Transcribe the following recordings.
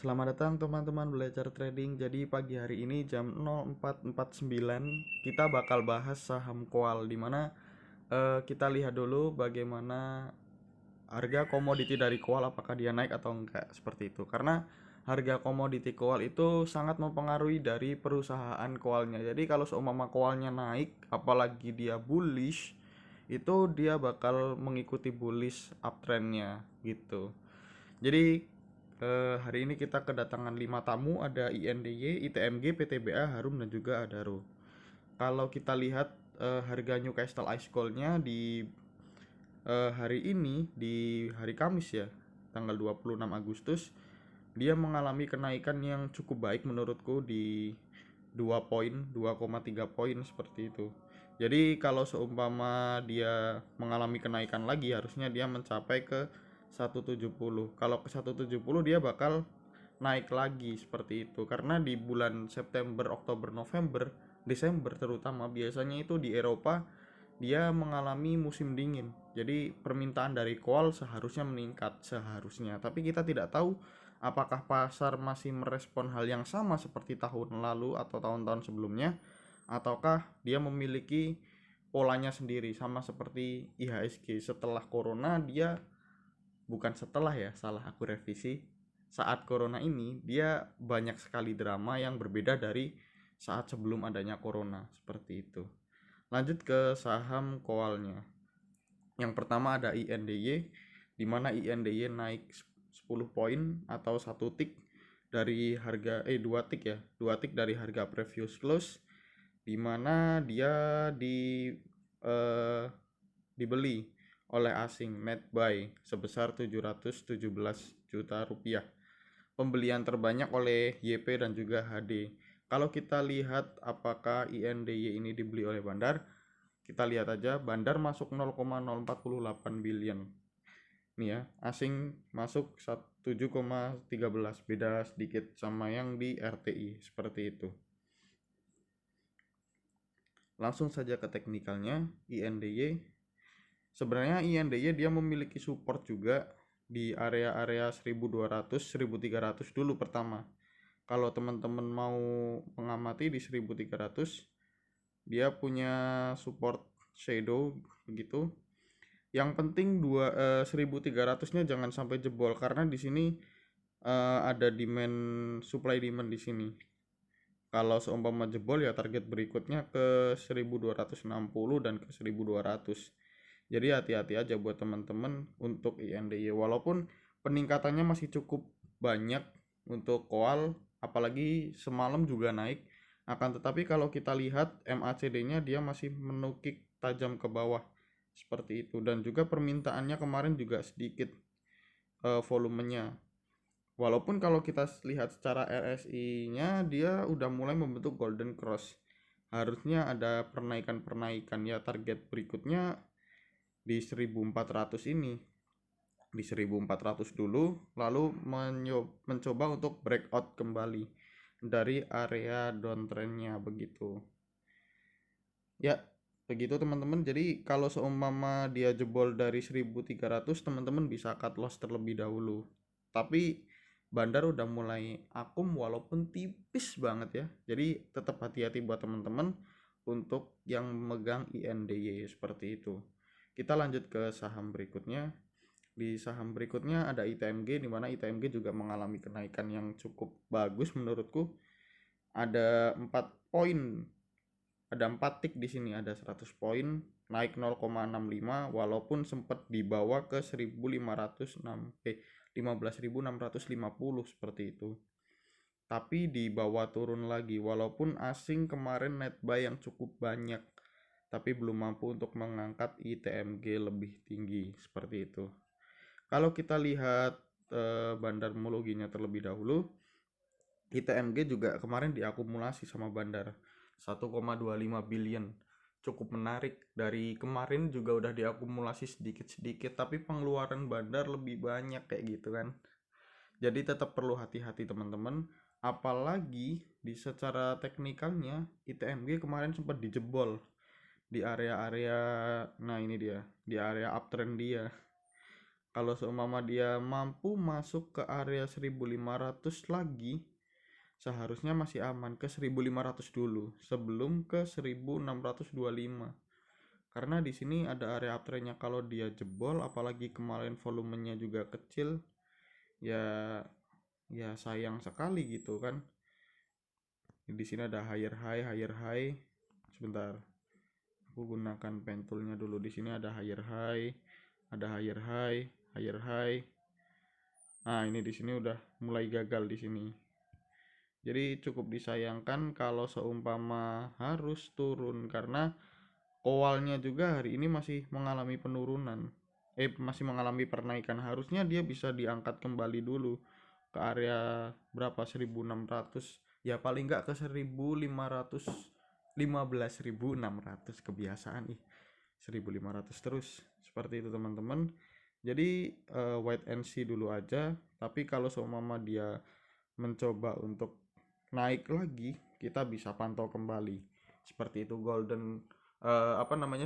Selamat datang teman-teman belajar trading. Jadi pagi hari ini jam 04.49 kita bakal bahas saham Koal, dimana kita lihat dulu bagaimana harga komoditi dari Koal, apakah dia naik atau enggak, seperti itu. Karena harga komoditi Koal itu sangat mempengaruhi dari perusahaan Koalnya. Jadi kalau seumpama Koalnya naik, apalagi dia bullish, itu dia bakal mengikuti bullish uptrendnya gitu. Jadi hari ini kita kedatangan 5 tamu, ada INDY, ITMG, PTBA, Harum, dan juga Adaro. Kalau kita lihat harga Newcastle Ice Gold-nya di hari ini, di hari Kamis ya, tanggal 26 Agustus, dia mengalami kenaikan yang cukup baik menurutku di 2 poin, 2,3 poin seperti itu. Jadi kalau seumpama dia mengalami kenaikan lagi, harusnya dia mencapai ke 170. Kalau ke 170 dia bakal naik lagi seperti itu. Karena di bulan September, Oktober, November, Desember terutama, biasanya itu di Eropa dia mengalami musim dingin. Jadi permintaan dari Koal seharusnya meningkat, seharusnya. Tapi kita tidak tahu apakah pasar masih merespon hal yang sama seperti tahun lalu atau tahun-tahun sebelumnya, ataukah dia memiliki polanya sendiri sama seperti IHSG setelah corona. Dia bukan setelah ya, salah aku revisi. Saat corona ini dia banyak sekali drama yang berbeda dari saat sebelum adanya corona, seperti itu. Lanjut ke saham Koalnya. Yang pertama ada INDY, di mana INDY naik 10 poin atau 1 tick dari harga 2 tick ya, 2 tick dari harga previous close, di mana dia eh, dibeli oleh asing net buy sebesar 717 juta rupiah. Pembelian terbanyak oleh YP dan juga HD. Kalau kita lihat apakah INDY ini dibeli oleh Bandar, kita lihat aja, Bandar masuk 0,048 billion. Nih ya, asing masuk 7,13, beda sedikit sama yang di RTI, seperti itu. Langsung saja ke teknikalnya, INDY. Sebenarnya INDY dia memiliki support juga di area-area 1200, 1300 dulu pertama. Kalau teman-teman mau mengamati di 1300, dia punya support shadow begitu. Yang penting 1300-nya jangan sampai jebol, karena di sini ada supply demand di sini. Kalau seumpama jebol ya target berikutnya ke 1260 dan ke 1200. Jadi hati-hati aja buat teman-teman untuk INDY, walaupun peningkatannya masih cukup banyak untuk Koal, apalagi semalam juga naik. Akan tetapi kalau kita lihat MACD-nya dia masih menukik tajam ke bawah seperti itu, dan juga permintaannya kemarin juga sedikit volumenya. Walaupun kalau kita lihat secara RSI-nya dia udah mulai membentuk golden cross. Harusnya ada penaikan-penaikan ya, target berikutnya di 1400 ini. Di 1400 dulu, lalu mencoba untuk breakout kembali dari area downtrendnya begitu. Ya, begitu teman-teman. Jadi kalau seumpama dia jebol dari 1300, teman-teman bisa cut loss terlebih dahulu. Tapi Bandar udah mulai akum walaupun tipis banget ya. Jadi tetap hati-hati buat teman-teman untuk yang megang INDY seperti itu. Kita lanjut ke saham berikutnya. Di saham berikutnya ada ITMG, di mana ITMG juga mengalami kenaikan yang cukup bagus menurutku. Ada 4 poin, ada 4 tick di sini, ada 100 poin, naik 0,65 walaupun sempat dibawa ke 15.650 seperti itu. Tapi dibawa turun lagi walaupun asing kemarin net buy yang cukup banyak, tapi belum mampu untuk mengangkat ITMG lebih tinggi seperti itu. Kalau kita lihat Bandar Muluginya terlebih dahulu, ITMG juga kemarin diakumulasi sama Bandar 1,25 billion. Cukup menarik, dari kemarin juga udah diakumulasi sedikit-sedikit, tapi pengeluaran Bandar lebih banyak kayak gitu kan. Jadi tetap perlu hati-hati teman-teman, apalagi di secara teknikalnya ITMG kemarin sempat dijebol di area-area, nah ini dia, di area uptrend dia. Kalau seumpama dia mampu masuk ke area 1500 lagi, seharusnya masih aman ke 1500 dulu sebelum ke 1625. Karena di sini ada area uptrendnya, kalau dia jebol apalagi kemarin volumenya juga kecil, ya sayang sekali gitu kan. Di sini ada higher high. Sebentar, aku gunakan pen toolnya dulu. Di sini ada higher high, higher high. Nah, ini di sini udah mulai gagal di sini. Jadi cukup disayangkan kalau seumpama harus turun, karena kowalnya juga hari ini masih mengalami penurunan. Masih mengalami penaikan. Harusnya dia bisa diangkat kembali dulu ke area berapa, 1600, ya paling enggak ke 1500, 15.600. Kebiasaan 1500 terus, seperti itu teman-teman. Jadi wait and see dulu aja. Tapi kalau seumpama dia mencoba untuk naik lagi, kita bisa pantau kembali seperti itu. Golden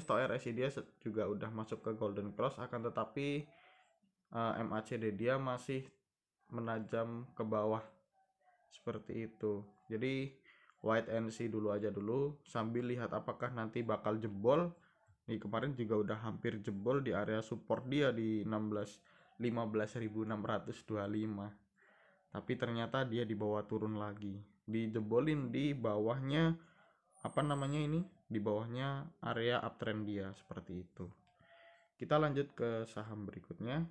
stock RSI dia juga udah masuk ke golden cross, akan tetapi MACD dia masih menajam ke bawah seperti itu. Jadi wait and see dulu aja sambil lihat apakah nanti bakal jebol. Nih kemarin juga udah hampir jebol di area support dia di 15.625. Tapi ternyata dia dibawa turun lagi, dijebolin di bawahnya di bawahnya area uptrend dia, seperti itu. Kita lanjut ke saham berikutnya.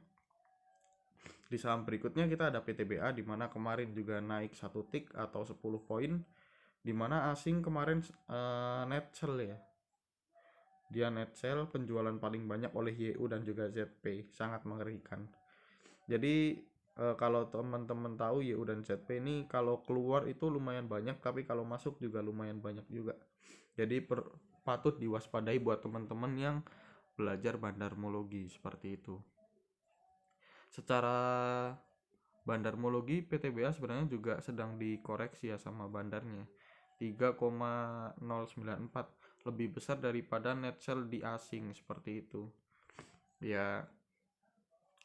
Di saham berikutnya kita ada PTBA, di mana kemarin juga naik 1 tick atau 10 poin, di mana asing kemarin net sell ya. Dia net sell, penjualan paling banyak oleh YU dan juga ZP, sangat mengerikan. Jadi kalau teman-teman tahu, YU dan ZP ini kalau keluar itu lumayan banyak, tapi kalau masuk juga lumayan banyak juga. Jadi patut diwaspadai buat teman-teman yang belajar bandarmologi, seperti itu. Secara bandarmologi PTBA sebenarnya juga sedang dikoreksi ya sama bandarnya, 3,094, lebih besar daripada net sell di asing, seperti itu ya.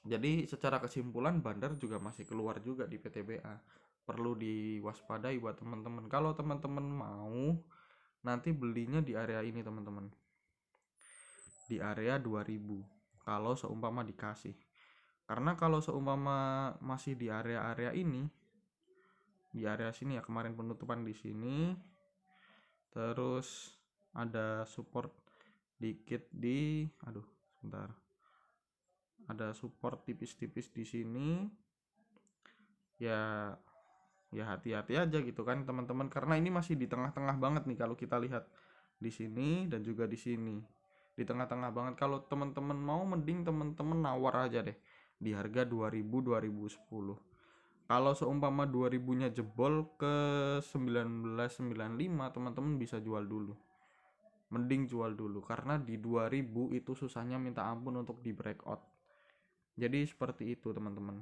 Jadi secara kesimpulan bandar juga masih keluar juga di PTBA, perlu diwaspadai buat teman-teman. Kalau teman-teman mau nanti belinya di area ini teman-teman, di area 2000 kalau seumpama dikasih. Karena kalau seumpama masih di area-area ini, di area sini ya, kemarin penutupan di sini, terus ada support dikit di sebentar, ada support tipis-tipis di sini ya hati-hati aja gitu kan teman-teman, karena ini masih di tengah-tengah banget nih. Kalau kita lihat di sini dan juga di sini, di tengah-tengah banget. Kalau teman-teman mau, mending teman-teman nawar aja deh di harga 2010. Kalau seumpama 2000-nya jebol ke 1995, teman-teman bisa jual dulu. Mending jual dulu, karena di 2000 itu susahnya minta ampun untuk di breakout. Jadi seperti itu teman-teman.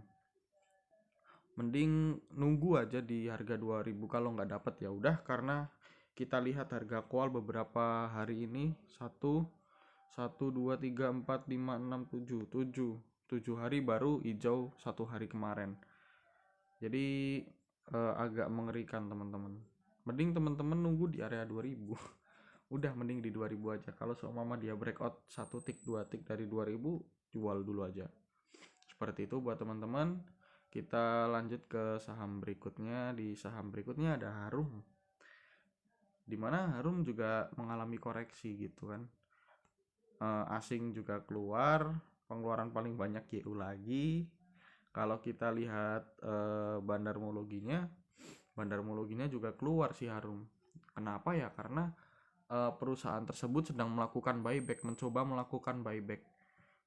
Mending nunggu aja di harga 2000. Kalau nggak dapat ya udah, karena kita lihat harga call beberapa hari ini 1 2 3 4 5 6 7 hari baru hijau 1 hari kemarin. Jadi agak mengerikan teman-teman. Mending teman-teman nunggu di area 2000. Udah mending di 2000 aja. Kalau seumpama dia breakout 1 tick 2 tick dari 2000, jual dulu aja. Seperti itu buat teman-teman. Kita lanjut ke saham berikutnya. Di saham berikutnya ada Harum, dimana Harum juga mengalami koreksi gitu kan. Asing juga keluar, pengeluaran paling banyak YU lagi. Kalau kita lihat bandarmologinya juga keluar si Harum. Kenapa ya? Karena perusahaan tersebut sedang melakukan buyback, mencoba melakukan buyback.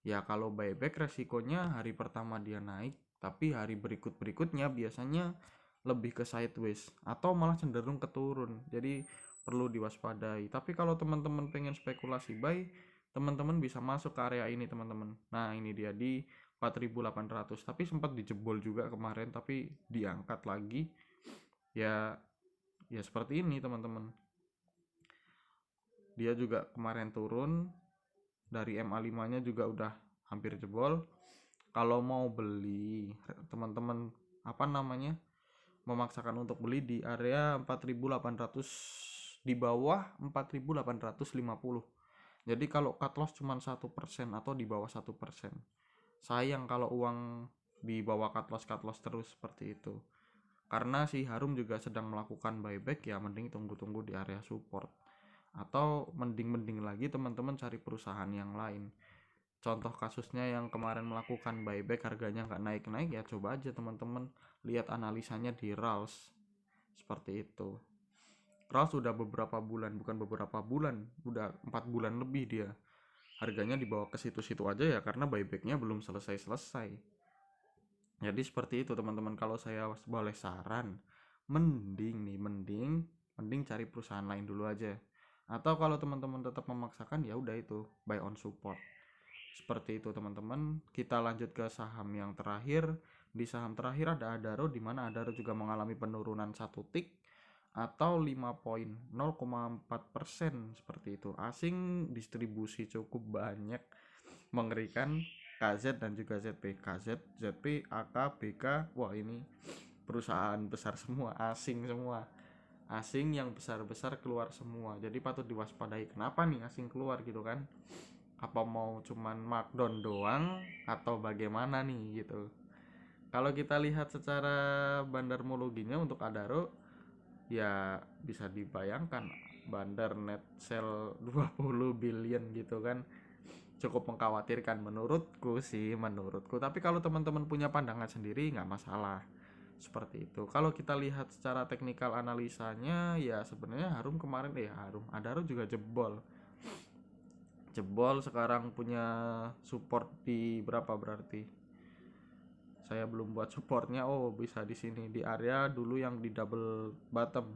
Ya kalau buyback resikonya hari pertama dia naik, tapi hari berikutnya biasanya lebih ke sideways atau malah cenderung ke turun. Jadi perlu diwaspadai. Tapi kalau teman-teman pengen spekulasi buy, teman-teman bisa masuk ke area ini teman-teman. Nah ini dia di 4.800, tapi sempat dijebol juga kemarin, tapi diangkat lagi ya seperti ini teman-teman. Dia juga kemarin turun dari MA5 nya juga udah hampir jebol. Kalau mau beli, teman-teman apa namanya, memaksakan untuk beli di area 4.800, di bawah 4.850. Jadi kalau cut loss cuma 1% atau di bawah 1%. Sayang kalau uang di bawah cut loss terus seperti itu. Karena si Harum juga sedang melakukan buyback, ya mending tunggu-tunggu di area support. Atau mending lagi teman-teman cari perusahaan yang lain. Contoh kasusnya yang kemarin melakukan buyback harganya nggak naik-naik, ya coba aja teman-teman lihat analisanya di RALS. Seperti itu. RALS udah beberapa bulan, bukan beberapa bulan, udah 4 bulan lebih dia harganya dibawa ke situ-situ aja, ya karena buybacknya belum selesai. Jadi seperti itu teman-teman. Kalau saya boleh saran, mending cari perusahaan lain dulu aja. Atau kalau teman-teman tetap memaksakan, ya udah itu buy on support. Seperti itu teman-teman. Kita lanjut ke saham yang terakhir. Di saham terakhir ada Adaro, di mana Adaro juga mengalami penurunan 1 tick atau 0,4% seperti itu. Asing distribusi cukup banyak, mengerikan. KZ dan juga ZP, KZ, ZP, AK, BK, wah ini perusahaan besar semua, asing semua, asing yang besar-besar keluar semua. Jadi patut diwaspadai. Kenapa nih asing keluar gitu kan? Apa mau cuman markdown doang atau bagaimana nih gitu? Kalau kita lihat secara bandarmologinya untuk Adaro, ya bisa dibayangkan bandar net sell 20 billion gitu kan, cukup mengkhawatirkan menurutku sih, tapi kalau teman-teman punya pandangan sendiri nggak masalah. Seperti itu. Kalau kita lihat secara teknikal analisanya, ya sebenarnya Adaro juga jebol sekarang punya support di berapa berarti, saya belum buat supportnya. Oh bisa di sini di area dulu yang di double bottom,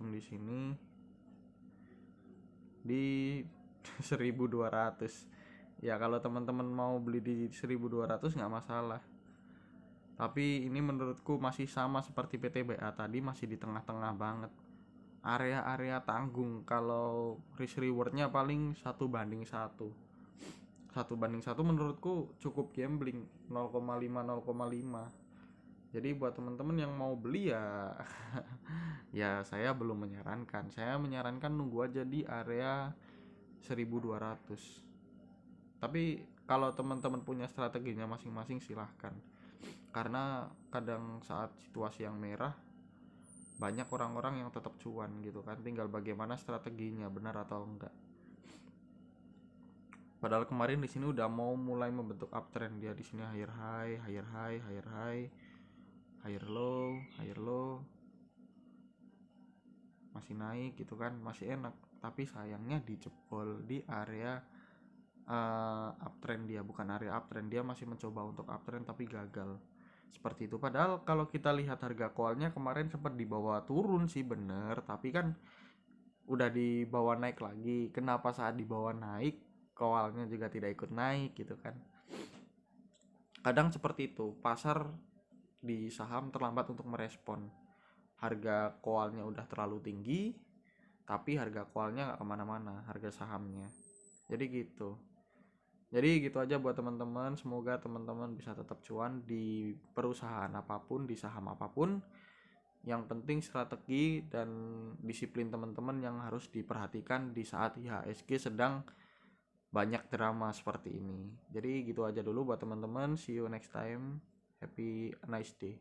di sini di 1200. Ya kalau teman-teman mau beli di 1200 nggak masalah. Tapi ini menurutku masih sama seperti PTBA tadi, masih di tengah-tengah banget. Area-area tanggung. Kalau risk rewardnya paling 1:1. 1:1 menurutku cukup gambling, 0,5. Jadi buat teman-teman yang mau beli ya ya saya belum menyarankan. Saya menyarankan nunggu aja di area 1200. Tapi kalau teman-teman punya strateginya masing-masing silahkan. Karena kadang saat situasi yang merah, banyak orang-orang yang tetap cuan gitu kan. Tinggal bagaimana strateginya, benar atau enggak. Padahal kemarin di sini udah mau mulai membentuk uptrend, dia di sini higher high, higher low, masih naik gitu kan, masih enak. Tapi sayangnya dijebol di area uptrend dia, bukan area uptrend. Dia masih mencoba untuk uptrend tapi gagal. Seperti itu. Padahal kalau kita lihat harga callnya kemarin sempat dibawa turun sih, bener, tapi kan udah dibawa naik lagi. Kenapa saat dibawa naik callnya juga tidak ikut naik gitu kan? Kadang seperti itu, pasar di saham terlambat untuk merespon. Harga callnya udah terlalu tinggi, tapi harga callnya nggak kemana-mana, harga sahamnya. Jadi gitu aja buat teman-teman. Semoga teman-teman bisa tetap cuan di perusahaan apapun, di saham apapun. Yang penting strategi dan disiplin teman-teman yang harus diperhatikan di saat IHSG sedang banyak drama seperti ini. Jadi gitu aja dulu buat teman-teman. See you next time. Happy nice day.